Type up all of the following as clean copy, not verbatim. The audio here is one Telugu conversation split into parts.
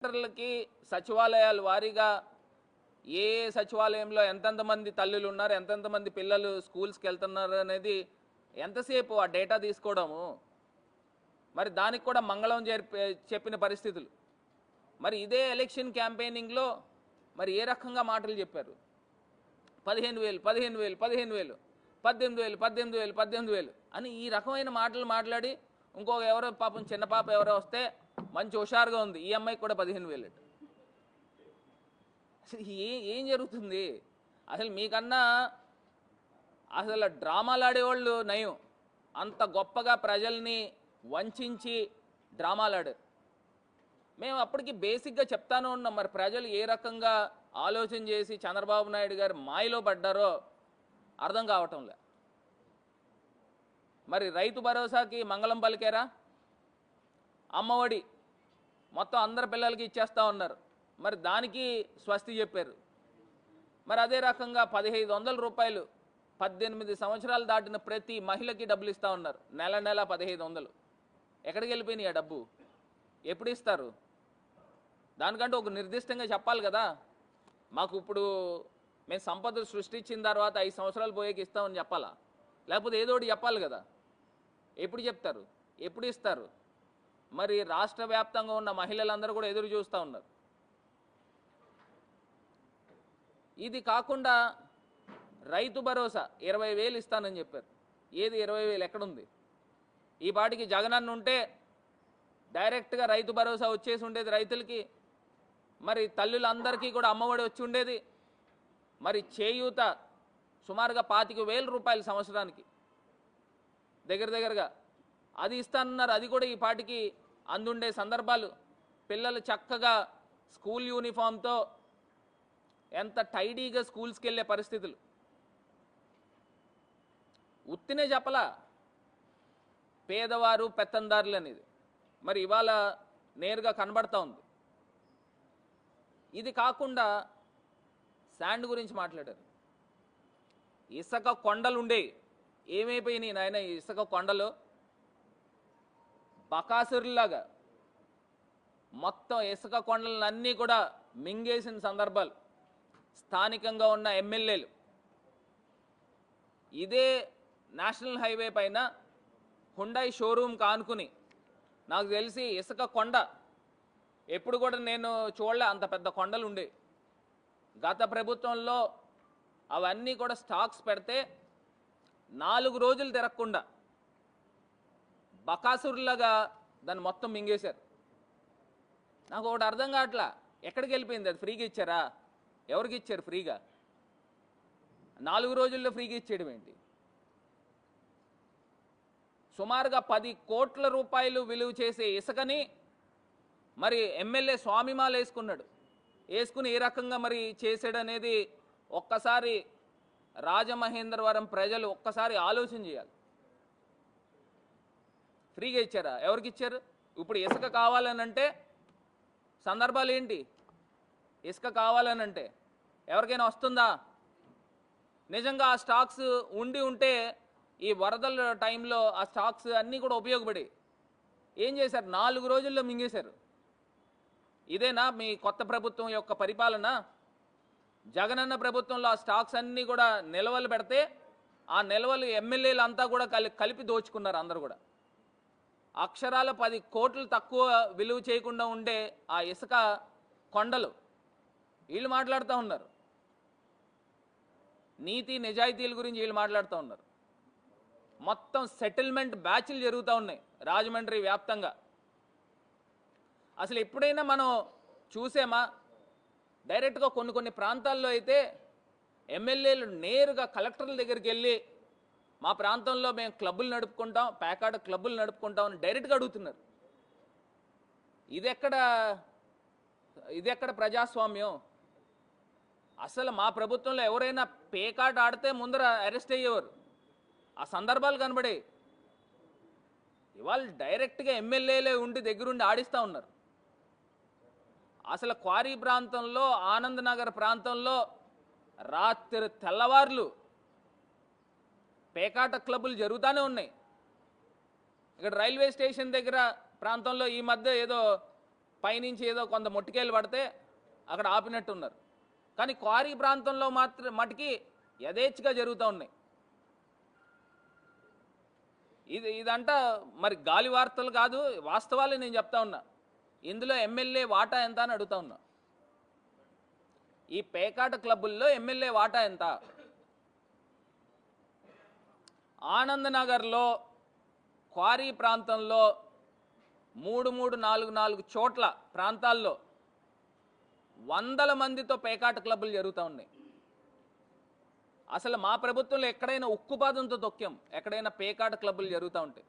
కలెక్టర్లకి సచివాలయాల వారీగా ఏ సచివాలయంలో ఎంతెంత మంది తల్లులు ఉన్నారు, ఎంతెంత మంది పిల్లలు స్కూల్స్కి వెళ్తున్నారు అనేది ఎంతసేపు ఆ డేటా తీసుకోవడము. మరి దానికి కూడా మంగళం చెప్పిన పరిస్థితులు. మరి ఇదే ఎలక్షన్ క్యాంపెయినింగ్లో మరి ఏ రకంగా మాటలు చెప్పారు? 15,000 15,000 15,000 18,000 18,000 18,000 అని ఈ రకమైన మాటలు మాట్లాడి ఇంకొక ఎవరో పాపం చిన్న పాప ఎవరో వస్తే మంచి హుషారుగా ఉంది, ఈ అమ్మాయికి కూడా 15,000. అసలు ఏం జరుగుతుంది? అసలు మీకన్నా అసలు డ్రామాలు ఆడేవాళ్ళు నయం. అంత గొప్పగా ప్రజల్ని వంచి డ్రామాలు ఆడారు. మేము అప్పటికి బేసిక్గా చెప్తాను ఉన్నాం, మరి ప్రజలు ఏ రకంగా ఆలోచన చేసి చంద్రబాబు నాయుడు గారు మాయలో పడ్డారో అర్థం కావటంలే. మరి రైతు భరోసాకి మంగళం పలికారా? అమ్మఒడి మొత్తం అందరి పిల్లలకి ఇచ్చేస్తూ ఉన్నారు, మరి దానికి స్వస్తి చెప్పారు. మరి అదే రకంగా 1,500 రూపాయలు 18 సంవత్సరాలు దాటిన ప్రతి మహిళకి డబ్బులు ఇస్తూ ఉన్నారు. నెల నెల 1,500. ఎక్కడికి వెళ్ళిపోయినాయి ఆ డబ్బు? ఎప్పుడు ఇస్తారు? దానికంటే ఒక నిర్దిష్టంగా చెప్పాలి కదా. మాకు ఇప్పుడు మేము సంపద సృష్టించిన తర్వాత 5 సంవత్సరాలు పోయేకి ఇస్తామని చెప్పాలా? లేకపోతే ఏదో ఒకటి చెప్పాలి కదా. ఎప్పుడు చెప్తారు? ఎప్పుడు ఇస్తారు? మరి రాష్ట్ర వ్యాప్తంగా ఉన్న మహిళలందరూ కూడా ఎదురు చూస్తూ ఉన్నారు. ఇది కాకుండా రైతు భరోసా 20,000 ఇస్తానని చెప్పారు. ఏది 20,000 ఎక్కడుంది? ఈ పాటికి జగనన్న ఉంటే డైరెక్ట్గా రైతు భరోసా వచ్చేసి ఉండేది రైతులకి. మరి తల్లులందరికీ కూడా అమ్మఒడి వచ్చి ఉండేది. మరి చేయూత సుమారుగా 25,000 రూపాయలు సంవత్సరానికి దగ్గరగా అది ఇస్తానన్నారు. అది కూడా ఈ పాటికి అందుండే సందర్భాలు. పిల్లలు చక్కగా స్కూల్ యూనిఫామ్తో ఎంత టైడీగా స్కూల్స్కి వెళ్ళే పరిస్థితులు. ఉత్తినే చెప్పలా పేదవారు పెత్తందారులు అనేది. మరి ఇవాళ నేరుగా కనబడతా ఉంది. ఇది కాకుండా శాండ్ గురించి మాట్లాడారు. ఇసుక కొండలు ఉండే ఏమైపోయినాయి నాయన? ఇసుక కొండలు బకాసురులాగా మొత్తం ఇసుక కొండలన్నీ కూడా మింగేసిన సందర్భాలు. స్థానికంగా ఉన్న ఎమ్మెల్యేలు ఇదే నేషనల్ హైవే పైన హుండాయ్ షోరూమ్ కానుకుని, నాకు తెలిసి ఇసుక కొండ ఎప్పుడు కూడా నేను చూడలే, అంత పెద్ద కొండలు ఉండే. గత ప్రభుత్వంలో అవన్నీ కూడా స్టాక్స్ పెడితే 4 రోజులు తిరగకుండా బకాసురులాగా దాన్ని మొత్తం మింగేశారు. నాకు ఒకటి అర్థం కావట్లా, ఎక్కడికి వెళ్ళిపోయింది అది? ఫ్రీగా ఇచ్చారా? ఎవరికి ఇచ్చారు ఫ్రీగా? 4 రోజుల్లో ఫ్రీగా ఇచ్చేయడం ఏంటి? సుమారుగా 10 కోట్ల రూపాయలు విలువ చేసే ఇసుకని మరి ఎమ్మెల్యే స్వామిమాల వేసుకుని ఏ రకంగా మరి చేసాడనేది ఒక్కసారి రాజమహేంద్రవరం ప్రజలు ఒక్కసారి ఆలోచన చేయాలి. ఫ్రీగా ఇచ్చారా? ఎవరికి ఇచ్చారు? ఇప్పుడు ఇసుక కావాలనంటే సందర్భాలు ఏంటి? ఇసుక కావాలనంటే ఎవరికైనా వస్తుందా? నిజంగా ఆ స్టాక్స్ ఉంటే ఈ వరదల టైంలో ఆ స్టాక్స్ అన్నీ కూడా ఉపయోగపడి ఏం చేశారు? 4 రోజుల్లో మింగేశారు. ఇదేనా మీ కొత్త ప్రభుత్వం యొక్క పరిపాలన? జగనన్న ప్రభుత్వంలో ఆ స్టాక్స్ అన్నీ కూడా నిల్వలు పెడితే ఆ నిల్వలు ఎమ్మెల్యేలు అంతా కూడా కలిపి దోచుకున్నారు. అందరూ కూడా అక్షరాల 10 కోట్లు తక్కువ విలువ చేయకుండా ఉండే ఆ ఇసుక కొండలు వీళ్ళు మాట్లాడుతూ ఉన్నారు. నీతి నిజాయితీల గురించి వీళ్ళు మాట్లాడుతూ ఉన్నారు. మొత్తం సెటిల్మెంట్ బ్యాచ్లు జరుగుతూ ఉన్నాయి రాజమండ్రి వ్యాప్తంగా. అసలు ఎప్పుడైనా మనం చూసామా? డైరెక్ట్గా కొన్ని ప్రాంతాల్లో అయితే ఎమ్మెల్యేలు నేరుగా కలెక్టర్ల దగ్గరికి వెళ్ళి మా ప్రాంతంలో మేము క్లబ్బులు నడుపుకుంటాం, ప్యాకాట్ క్లబ్బులు నడుపుకుంటాం అని డైరెక్ట్గా అడుగుతున్నారు. ఇది ఎక్కడ ప్రజాస్వామ్యం? అసలు మా ప్రభుత్వంలో ఎవరైనా పేకాట ఆడితే ముందర అరెస్ట్ అయ్యేవారు. ఆ సందర్భాలు కనబడే. ఇవాళ డైరెక్ట్గా ఎమ్మెల్యేలే ఉండి దగ్గరుండి ఆడిస్తూ ఉన్నారు. అసలు క్వారీ ప్రాంతంలో, ఆనంద్ నగర్ ప్రాంతంలో రాత్రి తెల్లవార్లు పేకాట క్లబ్బులు జరుగుతూనే ఉన్నాయి. ఇక్కడ రైల్వే స్టేషన్ దగ్గర ప్రాంతంలో ఈ మధ్య ఏదో పైనుంచి ఏదో కొంత మొట్టికేలు పడితే అక్కడ ఆపినట్టున్నారు. కానీ క్వారీ ప్రాంతంలో మాత్రం మటుకి యథేచ్ఛగా జరుగుతూ ఉన్నాయి. ఇదంతా మరి గాలి వార్తలు కాదు, వాస్తవాలే నేను చెప్తా ఉన్నా. ఇందులో ఎమ్మెల్యే వాటా ఎంత అని అడుగుతా ఉన్నా. ఈ పేకాట క్లబ్బుల్లో ఎమ్మెల్యే వాటా ఎంత? ఆనందనగర్లో క్వారీ ప్రాంతంలో 3-4 చోట్ల ప్రాంతాల్లో వందల మందితో పేకాట క్లబ్బులు జరుగుతూ ఉన్నాయి. అసలు మా ప్రభుత్వంలో ఎక్కడైనా ఉక్కుపాదంతో తొక్కాం, ఎక్కడైనా పేకాట క్లబ్బులు జరుగుతూ ఉంటాయి.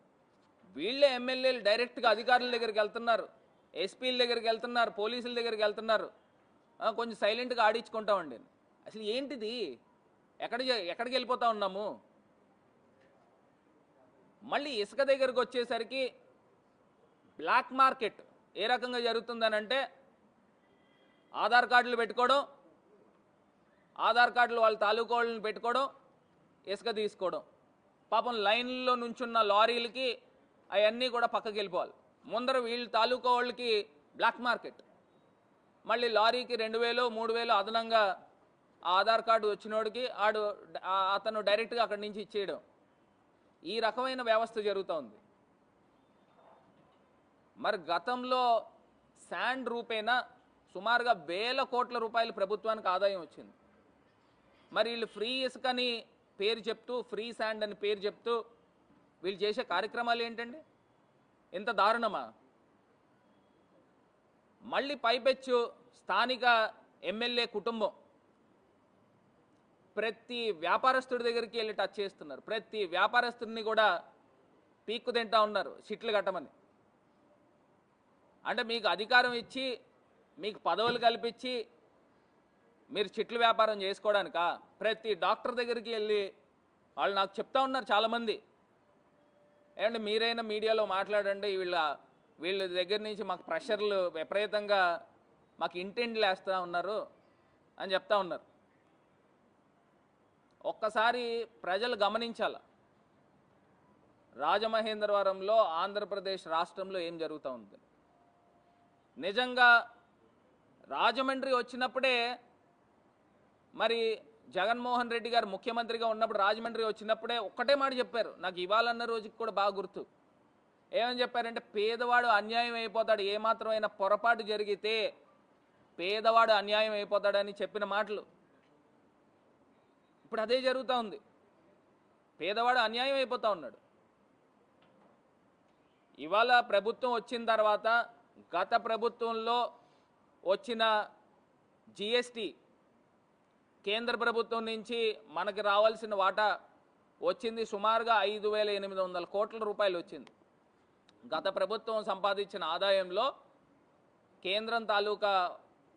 వీళ్ళే ఎమ్మెల్యేలు డైరెక్ట్గా అధికారుల దగ్గరికి వెళ్తున్నారు, ఎస్పీల దగ్గరికి వెళ్తున్నారు, పోలీసుల దగ్గరికి వెళ్తున్నారు. కొంచెం సైలెంట్గా ఆడించుకుంటామండి. అసలు ఏంటిది? ఎక్కడికి వెళ్ళిపోతా ఉన్నాము? మళ్ళీ ఇసుక దగ్గరకు వచ్చేసరికి బ్లాక్ మార్కెట్ ఏ రకంగా జరుగుతుందనంటే ఆధార్ కార్డులు పెట్టుకోవడం, ఆధార్ కార్డులు వాళ్ళ తాలూకా వాళ్ళని పెట్టుకోవడం, ఇసుక తీసుకోవడం. పాపం లైన్లో నుంచున్న లారీలకి అవన్నీ కూడా పక్కకి వెళ్ళిపోవాలి. ముందర వీళ్ళ తాలూకా వాళ్ళకి బ్లాక్ మార్కెట్, మళ్ళీ లారీకి 2000-3000 అదనంగా ఆ ఆధార్ కార్డు వచ్చినోడికి అతను డైరెక్ట్గా అక్కడి నుంచి ఇచ్చేయడం. ఈ రకమైన వ్యవస్థ జరుగుతూ ఉంది. మరి గతంలో శాండ్ రూపేణా సుమారుగా 1000 కోట్ల రూపాయలు ప్రభుత్వానికి ఆదాయం వచ్చింది. మరి వీళ్ళు ఫ్రీ ఇసుకని పేరు చెప్తూ, ఫ్రీ శాండ్ అని పేరు చెప్తూ వీళ్ళు చేసే కార్యక్రమాలు ఏంటండి? ఇంత దారుణమా? మళ్ళీ పైపెచ్చు స్థానిక ఎమ్మెల్యే కుటుంబం ప్రతి వ్యాపారస్తుడి దగ్గరికి వెళ్ళి టచ్ చేస్తున్నారు. ప్రతి వ్యాపారస్తుడిని కూడా పీక్కు తింటా ఉన్నారు చిట్లు కట్టమని. అంటే మీకు అధికారం ఇచ్చి, మీకు పదవులు కల్పించి మీరు చిట్లు వ్యాపారం చేసుకోవడానికా? ప్రతి డాక్టర్ దగ్గరికి వెళ్ళి వాళ్ళు నాకు చెప్తా ఉన్నారు చాలామంది, ఏమంటే మీరైనా మీడియాలో మాట్లాడండి, వీళ్ళ దగ్గర నుంచి మాకు ప్రెషర్లు విపరీతంగా మాకు ఇంటెండ్లు వేస్తూ ఉన్నారు అని చెప్తా ఉన్నారు. ఒక్కసారి ప్రజలు గమనించాల, రాజమహేంద్రవరంలో ఆంధ్రప్రదేశ్ రాష్ట్రంలో ఏం జరుగుతూ ఉంది. నిజంగా రాజమండ్రి వచ్చినప్పుడే మరి జగన్మోహన్ రెడ్డి గారు ముఖ్యమంత్రిగా ఉన్నప్పుడు రాజమండ్రి వచ్చినప్పుడే ఒక్కటే మాట చెప్పారు, నాకు ఇవాళన్న రోజుకి కూడా బాగా గుర్తు. ఏమని చెప్పారంటే పేదవాడు అన్యాయం అయిపోతాడు, ఏమాత్రమైన పొరపాటు జరిగితే పేదవాడు అన్యాయం అయిపోతాడని చెప్పిన మాటలు. ఇప్పుడు అదే జరుగుతూ ఉంది. పేదవాడు అన్యాయం అయిపోతూ ఉన్నాడు. ఇవాళ ప్రభుత్వం వచ్చిన తర్వాత గత ప్రభుత్వంలో వచ్చిన జిఎస్టీ కేంద్ర ప్రభుత్వం నుంచి మనకి రావాల్సిన వాటా వచ్చింది సుమారుగా 5,800 కోట్ల రూపాయలు వచ్చింది. గత ప్రభుత్వం సంపాదించిన ఆదాయంలో కేంద్రం తాలూకా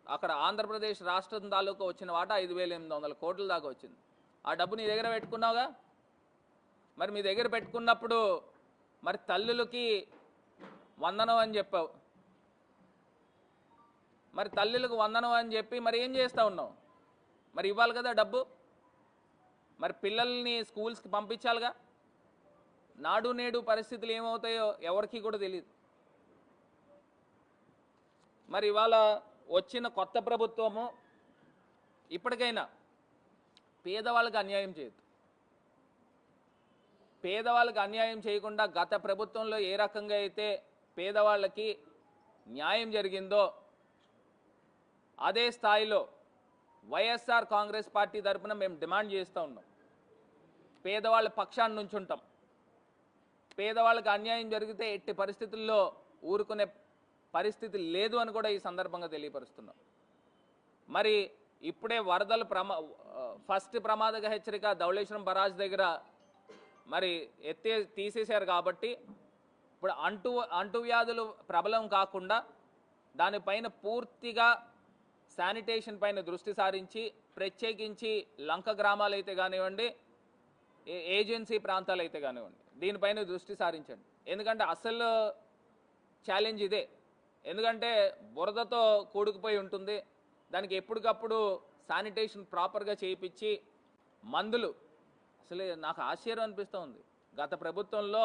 అక్కడ ఆంధ్రప్రదేశ్ రాష్ట్రం తాలూకా వచ్చిన వాటా 5,800 కోట్ల దాకా వచ్చింది. ఆ డబ్బు నీ దగ్గర పెట్టుకున్నావుగా. మరి మీ దగ్గర పెట్టుకున్నప్పుడు మరి తల్లులకి వందనం అని చెప్పావు, మరి తల్లులకు వందనం అని చెప్పి మరి ఏం చేస్తూ ఉన్నావు? మరి ఇవ్వాలి కదా డబ్బు. మరి పిల్లల్ని స్కూల్స్కి పంపించాలిగా. నాడు నేడు పరిస్థితులు ఏమవుతాయో ఎవరికి కూడా తెలియదు. మరి ఇవాళ వచ్చిన కొత్త ప్రభుత్వము ఇప్పటికైనా పేదవాళ్ళకి అన్యాయం చేయదు. పేదవాళ్ళకి అన్యాయం చేయకుండా గత ప్రభుత్వంలో ఏ రకంగా అయితే పేదవాళ్ళకి న్యాయం జరిగిందో అదే స్థాయిలో వైఎస్ఆర్ కాంగ్రెస్ పార్టీ తరఫున మేము డిమాండ్ చేస్తూ ఉన్నాం. పేదవాళ్ళ పక్షాన్ని నుంచి ఉంటాం. పేదవాళ్ళకి అన్యాయం జరిగితే ఎట్టి పరిస్థితుల్లో ఊరుకునే పరిస్థితి లేదు అని కూడా ఈ సందర్భంగా తెలియపరుస్తున్నాం. మరి ఇప్పుడే వరదలు ఫస్ట్ ప్రమాదక హెచ్చరిక ధవళేశ్వరం బరాజ్ దగ్గర మరి తీసేశారు కాబట్టి ఇప్పుడు అంటువ్యాధులు ప్రబలం కాకుండా దానిపైన పూర్తిగా శానిటేషన్ పైన దృష్టి సారించి ప్రత్యేకించి లంక గ్రామాలు అయితే కానివ్వండి, ఏజెన్సీ ప్రాంతాలు అయితే కానివ్వండి, దీనిపైన దృష్టి సారించండి. ఎందుకంటే అసలు ఛాలెంజ్ ఇదే. ఎందుకంటే బురదతో కూడుకుపోయి ఉంటుంది. దానికి ఎప్పటికప్పుడు శానిటేషన్ ప్రాపర్గా చేయించి మందులు, అసలు నాకు ఆశ్చర్యం అనిపిస్తూ ఉంది. గత ప్రభుత్వంలో